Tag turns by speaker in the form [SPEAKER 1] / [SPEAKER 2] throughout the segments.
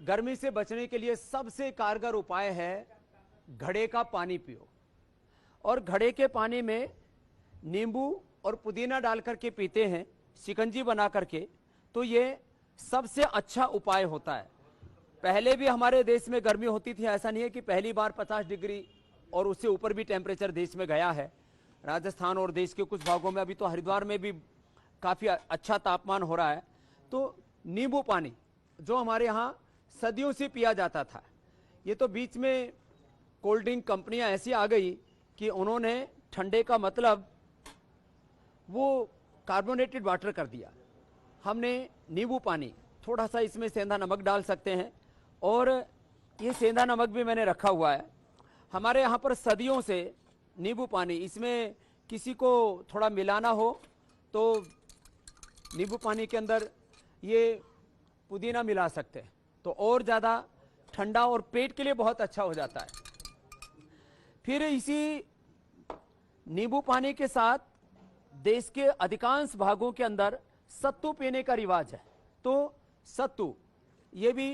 [SPEAKER 1] गर्मी से बचने के लिए सबसे कारगर उपाय है घड़े का पानी पियो। और घड़े के पानी में नींबू और पुदीना डाल करके पीते हैं, शिकंजी बना करके, तो ये सबसे अच्छा उपाय होता है। पहले भी हमारे देश में गर्मी होती थी, ऐसा नहीं है कि पहली बार 50 डिग्री और उससे ऊपर भी टेम्परेचर देश में गया है। राजस्थान और देश के कुछ भागों में, अभी तो हरिद्वार में भी काफ़ी अच्छा तापमान हो रहा है। तो नींबू पानी जो हमारे यहाँ सदियों से पिया जाता था, ये तो बीच में कोल्ड ड्रिंक कंपनियां ऐसी आ गई कि उन्होंने ठंडे का मतलब वो कार्बोनेटेड वाटर कर दिया। हमने नींबू पानी, थोड़ा सा इसमें सेंधा नमक डाल सकते हैं, और ये सेंधा नमक भी मैंने रखा हुआ है। हमारे यहाँ पर सदियों से नींबू पानी, इसमें किसी को थोड़ा मिलाना हो तो नींबू पानी के अंदर ये पुदीना मिला सकते हैं, तो और ज़्यादा ठंडा और पेट के लिए बहुत अच्छा हो जाता है। फिर इसी नींबू पानी के साथ देश के अधिकांश भागों के अंदर सत्तू पीने का रिवाज है। तो सत्तू ये भी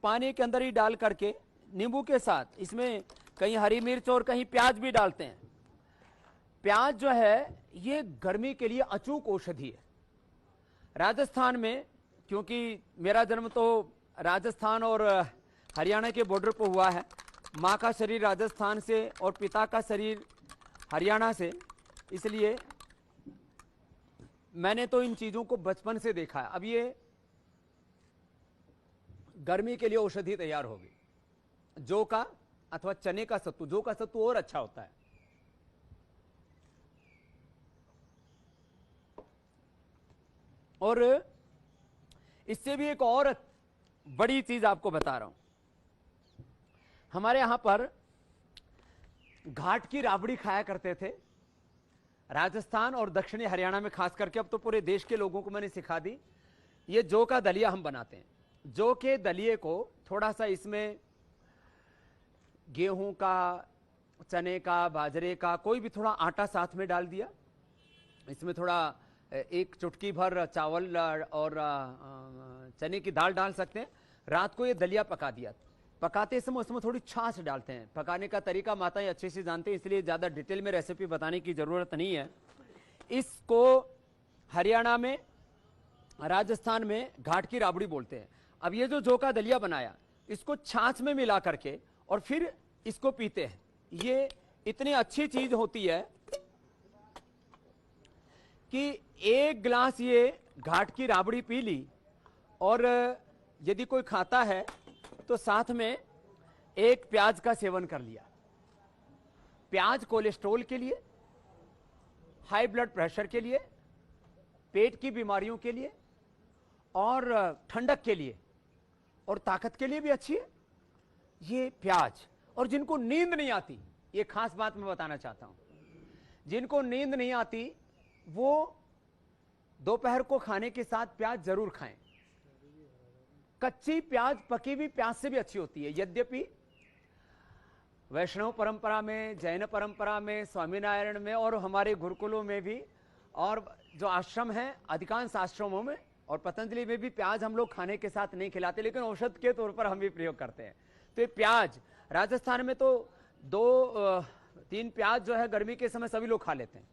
[SPEAKER 1] पानी के अंदर ही डाल करके नींबू के साथ, इसमें कहीं हरी मिर्च और कहीं प्याज भी डालते हैं। प्याज जो है ये गर्मी के लिए अचूक औषधि है। राजस्थान में, क्योंकि मेरा जन्म तो राजस्थान और हरियाणा के बॉर्डर पर हुआ है, माँ का शरीर राजस्थान से और पिता का शरीर हरियाणा से, इसलिए मैंने तो इन चीज़ों को बचपन से देखा है। अब ये गर्मी के लिए औषधि तैयार होगी। जौ का अथवा चने का सत्तू, जौ का सत्तू और अच्छा होता है। और इससे भी एक और बड़ी चीज आपको बता रहा हूं। हमारे यहां पर घाट की राबड़ी खाया करते थे राजस्थान और दक्षिणी हरियाणा में खास करके। अब तो पूरे देश के लोगों को मैंने सिखा दी। ये जौ का दलिया हम बनाते हैं। जौ के दलिए को थोड़ा सा इसमें गेहूं का, चने का, बाजरे का, कोई भी थोड़ा आटा साथ में डाल दिया। इसमें थोड़ा एक चुटकी भर चावल और चने की दाल डाल सकते हैं। रात को ये दलिया पका दिया। पकाते समय उसमें थोड़ी छाछ डालते हैं। पकाने का तरीका माताएं अच्छे से जानते हैं, इसलिए ज़्यादा डिटेल में रेसिपी बताने की ज़रूरत नहीं है। इसको हरियाणा में, राजस्थान में घाट की राबड़ी बोलते हैं। अब ये जो जौ का दलिया बनाया, इसको छाछ में मिला करके और फिर इसको पीते हैं। ये इतनी अच्छी चीज़ होती है कि एक गिलास ये घाट की राबड़ी पी ली, और यदि कोई खाता है तो साथ में एक प्याज का सेवन कर लिया। प्याज कोलेस्ट्रॉल के लिए, हाई ब्लड प्रेशर के लिए, पेट की बीमारियों के लिए, और ठंडक के लिए, और ताकत के लिए भी अच्छी है ये प्याज। और जिनको नींद नहीं आती, ये खास बात मैं बताना चाहता हूं, जिनको नींद नहीं आती वो दोपहर को खाने के साथ प्याज जरूर खाएं। कच्ची प्याज पकी हुई प्याज से भी अच्छी होती है। यद्यपि वैष्णव परंपरा में, जैन परंपरा में, स्वामीनारायण में और हमारे गुरुकुलों में भी, और जो आश्रम हैं अधिकांश आश्रमों में और पतंजलि में भी प्याज हम लोग खाने के साथ नहीं खिलाते, लेकिन औषध के तौर पर हम भी प्रयोग करते हैं। तो ये प्याज, राजस्थान में तो 2-3 प्याज जो है गर्मी के समय सभी लोग खा लेते हैं।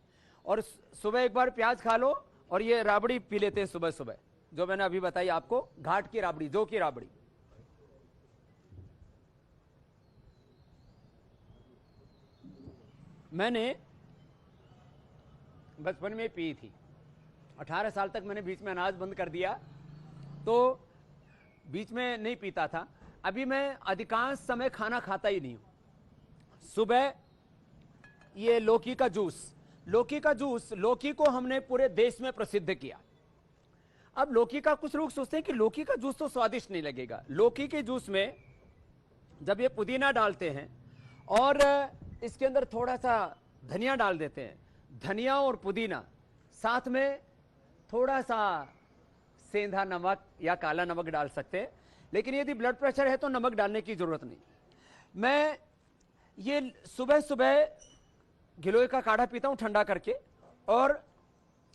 [SPEAKER 1] और सुबह एक बार प्याज खा लो और ये राबड़ी पी लेते हैं सुबह सुबह, जो मैंने अभी बताई आपको, घाट की राबड़ी, जौ की राबड़ी। मैंने बचपन में पी थी। 18 साल तक मैंने बीच में अनाज बंद कर दिया, तो बीच में नहीं पीता था। अभी मैं अधिकांश समय खाना खाता ही नहीं हूं। सुबह ये लौकी का जूस, लौकी को हमने पूरे देश में प्रसिद्ध किया। अब लौकी का, कुछ लोग सोचते हैं कि लौकी का जूस तो स्वादिष्ट नहीं लगेगा। लौकी के जूस में जब ये पुदीना डालते हैं और इसके अंदर थोड़ा सा धनिया डाल देते हैं, धनिया और पुदीना, साथ में थोड़ा सा सेंधा नमक या काला नमक डाल सकते हैं, लेकिन यदि ब्लड प्रेशर है तो नमक डालने की जरूरत नहीं। मैं ये सुबह सुबह गिलोय का काढ़ा पीता हूं ठंडा करके, और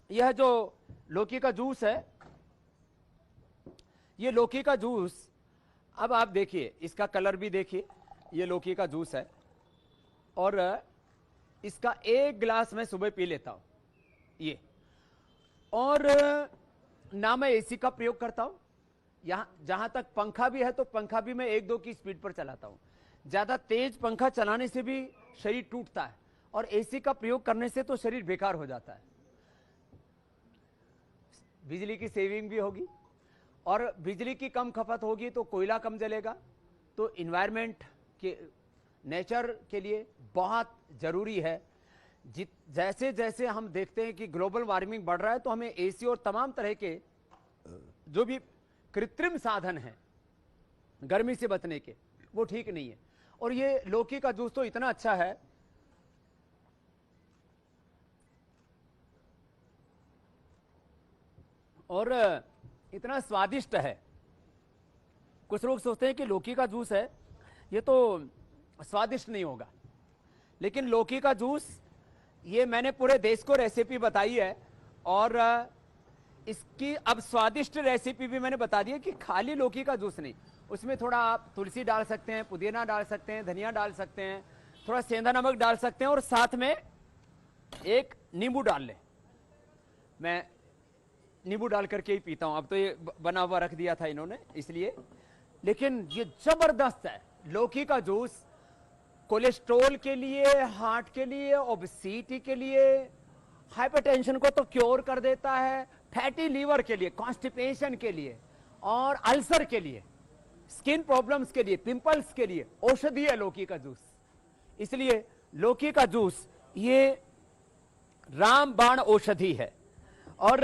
[SPEAKER 1] यह जो लौकी का जूस है, ये लौकी का जूस अब आप देखिए, इसका कलर भी देखिए, ये लौकी का जूस है और इसका 1 गिलास मैं सुबह पी लेता हूं ये। और ना मैं एसी का प्रयोग करता हूं, यहां जहां तक पंखा भी है तो पंखा भी मैं 1-2 की स्पीड पर चलाता हूं। ज्यादा तेज पंखा चलाने से भी शरीर टूटता है और एसी का प्रयोग करने से तो शरीर बेकार हो जाता है। बिजली की सेविंग भी होगी और बिजली की कम खपत होगी तो कोयला कम जलेगा, तो इन्वायरमेंट के, नेचर के लिए बहुत जरूरी है। जैसे जैसे हम देखते हैं कि ग्लोबल वार्मिंग बढ़ रहा है तो हमें एसी और तमाम तरह के जो भी कृत्रिम साधन हैं गर्मी से बचने के, वो ठीक नहीं है। और ये लौकी का जूस तो इतना अच्छा है, और इतना स्वादिष्ट है। कुछ लोग सोचते हैं कि लौकी का जूस है ये तो स्वादिष्ट नहीं होगा, लेकिन लौकी का जूस, ये मैंने पूरे देश को रेसिपी बताई है और इसकी अब स्वादिष्ट रेसिपी भी मैंने बता दी है कि खाली लौकी का जूस नहीं, उसमें थोड़ा आप तुलसी डाल सकते हैं, पुदीना डाल सकते हैं, धनिया डाल सकते हैं, थोड़ा सेंधा नमक डाल सकते हैं और साथ में एक नींबू डाल लें। मैं नींबू डाल करके ही पीता हूं, अब तो ये बना हुआ रख दिया था इन्होंने इसलिए, लेकिन ये जबरदस्त है। लौकी का जूस कोलेस्ट्रॉल के लिए, हार्ट के लिए, ओबेसिटी के लिए, हाइपरटेंशन को तो क्योर कर देता है, फैटी लीवर के लिए, कॉन्स्टिपेशन के लिए और अल्सर के लिए, स्किन प्रॉब्लम्स के लिए, पिंपल्स के लिए औषधि है लौकी का जूस। इसलिए लौकी का जूस ये रामबाण औषधि है। और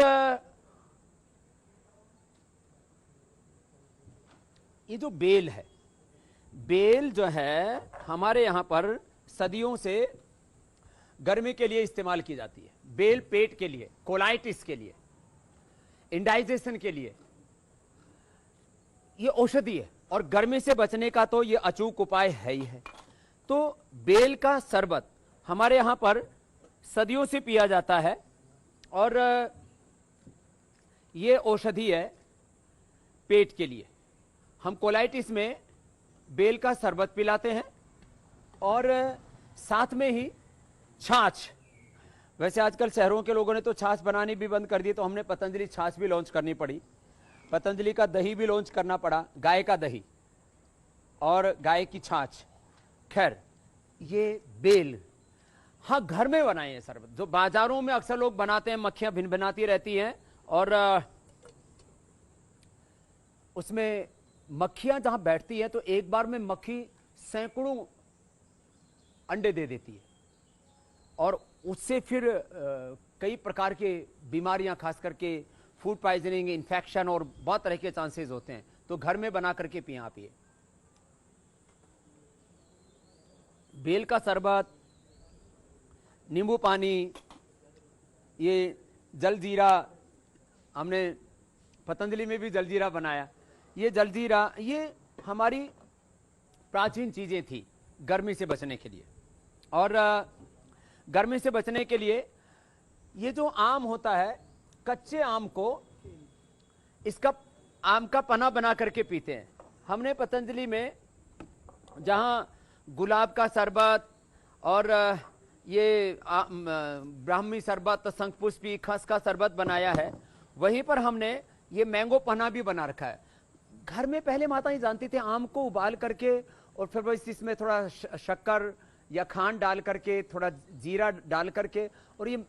[SPEAKER 1] ये जो बेल है, बेल जो है हमारे यहां पर सदियों से गर्मी के लिए इस्तेमाल की जाती है। बेल पेट के लिए, कोलाइटिस के लिए, इंडाइजेशन के लिए ये औषधि है और गर्मी से बचने का तो ये अचूक उपाय है ही है। तो बेल का शरबत हमारे यहां पर सदियों से पिया जाता है और ये औषधि है पेट के लिए। हम कोलाइटिस में बेल का शरबत पिलाते हैं और साथ में ही छाछ। वैसे आजकल शहरों के लोगों ने तो छाछ बनानी भी बंद कर दी, तो हमने पतंजलि छाछ भी लॉन्च करनी पड़ी, पतंजलि का दही भी लॉन्च करना पड़ा, गाय का दही और गाय की छाछ। खैर, ये बेल, हाँ घर में बनाए हैं शरबत। जो बाजारों में अक्सर लोग बनाते हैं, मक्खियां भिन भिनाती रहती हैं और उसमें मक्खियां जहां बैठती है तो एक बार में मक्खी सैकड़ों अंडे दे देती है और उससे फिर कई प्रकार के बीमारियां, खास करके फूड पॉइजनिंग, इन्फेक्शन और बहुत तरह के चांसेस होते हैं। तो घर में बना करके पिए आप ये बेल का शरबत, नींबू पानी, ये जलजीरा, हमने पतंजलि में भी जलजीरा बनाया। ये जलजीरा, ये हमारी प्राचीन चीजें थी गर्मी से बचने के लिए। और गर्मी से बचने के लिए ये जो आम होता है, कच्चे आम को, इसका आम का पना बना करके पीते हैं। हमने पतंजलि में जहां गुलाब का शरबत और ये ब्राह्मी शरबत, शंखपुष्पी, खस का शरबत बनाया है, वहीं पर हमने ये मैंगो पना भी बना रखा है। घर में पहले माता ही जानती थी, आम को उबाल करके और फिर बस इसमें थोड़ा शक्कर या खांड डाल करके, थोड़ा जीरा डाल करके, और ये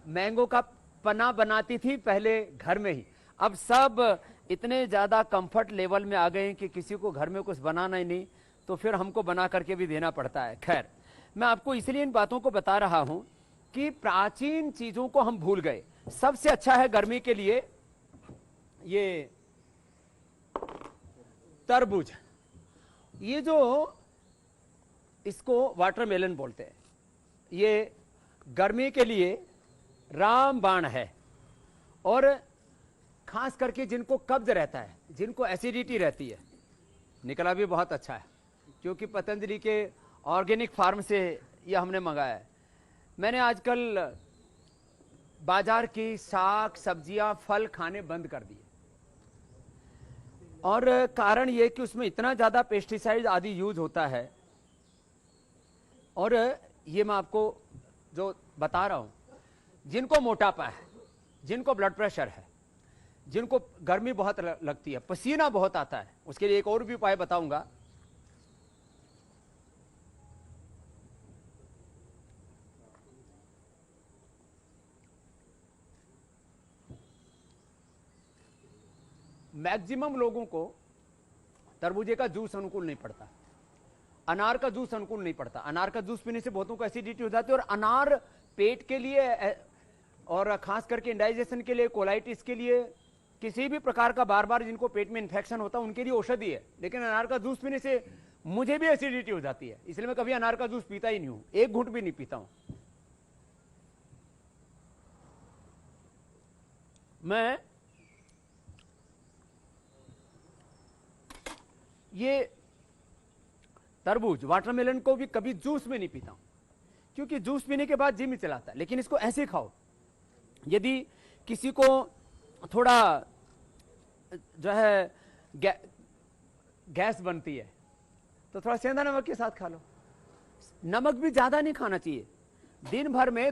[SPEAKER 1] मैंगो का पना बनाती थी पहले घर में ही। अब सब इतने ज्यादा कंफर्ट लेवल में आ गए हैं कि किसी को घर में कुछ बनाना ही नहीं, तो फिर हमको बना करके भी देना पड़ता है। खैर, मैं आपको इसलिए इन बातों को बता रहा हूं कि प्राचीन चीजों को हम भूल गए। सबसे अच्छा है गर्मी के लिए ये तरबूज। ये जो इसको वाटरमेलन बोलते हैं, ये गर्मी के लिए रामबाण है। और खास करके जिनको कब्ज रहता है, जिनको एसिडिटी रहती है, निकला भी बहुत अच्छा है, क्योंकि पतंजलि के ऑर्गेनिक फार्म से ये हमने मंगाया है। मैंने आजकल बाजार की साग सब्जियां, फल खाने बंद कर दिए और कारण ये कि उसमें इतना ज़्यादा पेस्टिसाइड आदि यूज होता है। और ये मैं आपको जो बता रहा हूँ, जिनको मोटापा है, जिनको ब्लड प्रेशर है, जिनको गर्मी बहुत लगती है, पसीना बहुत आता है, उसके लिए एक और भी उपाय बताऊंगा। मैक्सिमम लोगों को तरबूजे का जूस अनुकूल नहीं पड़ता, अनार का जूस अनुकूल नहीं पड़ता। अनार का जूस पीने से बहुतों को एसिडिटी हो जाती है, और अनार पेट के लिए और खास करके इंडाइजेशन के लिए, कोलाइटिस के लिए, किसी भी प्रकार का बार बार जिनको पेट में इन्फेक्शन होता है उनके लिए औषधि है। लेकिन अनार का जूस पीने से मुझे भी एसिडिटी हो जाती है, इसलिए मैं कभी अनार का जूस पीता ही नहीं हूं, एक घूंट भी नहीं पीता हूं। मैं ये तरबूज, वाटरमेलन को भी कभी जूस में नहीं पीता हूं, क्योंकि जूस पीने के बाद जिम ही चलाता है। लेकिन इसको ऐसे खाओ। यदि किसी को थोड़ा जो है गैस बनती है तो थोड़ा सेंधा नमक के साथ खा लो। नमक भी ज्यादा नहीं खाना चाहिए, दिन भर में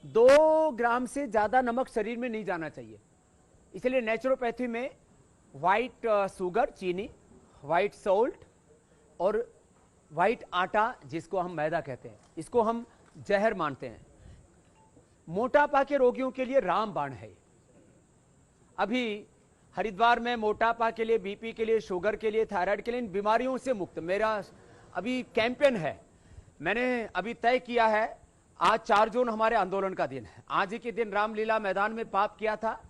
[SPEAKER 1] 2 ग्राम से ज्यादा नमक शरीर में नहीं जाना चाहिए। इसलिए नेचुरोपैथी में व्हाइट शुगर, चीनी, व्हाइट सॉल्ट और व्हाइट आटा, जिसको हम मैदा कहते हैं, इसको हम जहर मानते हैं। मोटापा के रोगियों के लिए रामबाण है। अभी हरिद्वार में मोटापा के लिए, बीपी के लिए, शुगर के लिए, थायराइड के लिए, इन बीमारियों से मुक्त मेरा अभी कैंपेन है। मैंने अभी तय किया है, आज 4 जून हमारे आंदोलन का दिन है। आज ही के दिन रामलीला मैदान में पाप किया था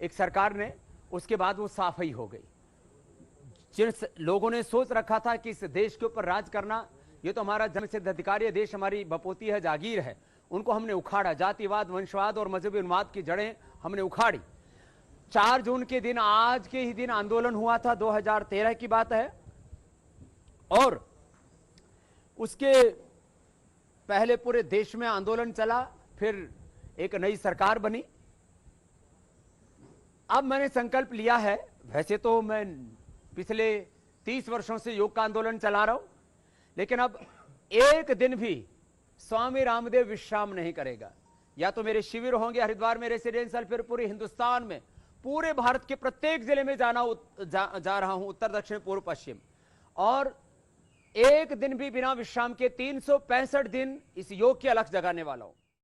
[SPEAKER 1] एक सरकार ने, उसके बाद वो साफ ही हो गई। जिन लोगों ने सोच रखा था कि इस देश के ऊपर राज करना, ये तो हमारा जन्मसिद्ध अधिकार है, देश हमारी बपोती है, जागीर है, उनको हमने उखाड़ा। जातिवाद, वंशवाद और मजहबी उन्माद की जड़ें हमने उखाड़ी। 4 जून के दिन, आज के ही दिन आंदोलन हुआ था, 2013 की बात है। और उसके पहले पूरे देश में आंदोलन चला, फिर एक नई सरकार बनी। अब मैंने संकल्प लिया है, वैसे तो मैं पिछले 30 वर्षों से योग का आंदोलन चला रहा हूं, लेकिन अब एक दिन भी स्वामी रामदेव विश्राम नहीं करेगा। या तो मेरे शिविर होंगे हरिद्वार में रेसिडेंशियल, फिर पूरे हिंदुस्तान में, पूरे भारत के प्रत्येक जिले में जा रहा हूं, उत्तर, दक्षिण, पूर्व, पश्चिम। और एक दिन भी बिना विश्राम के 365 दिन इस योग की अलख जगाने वाला हूं।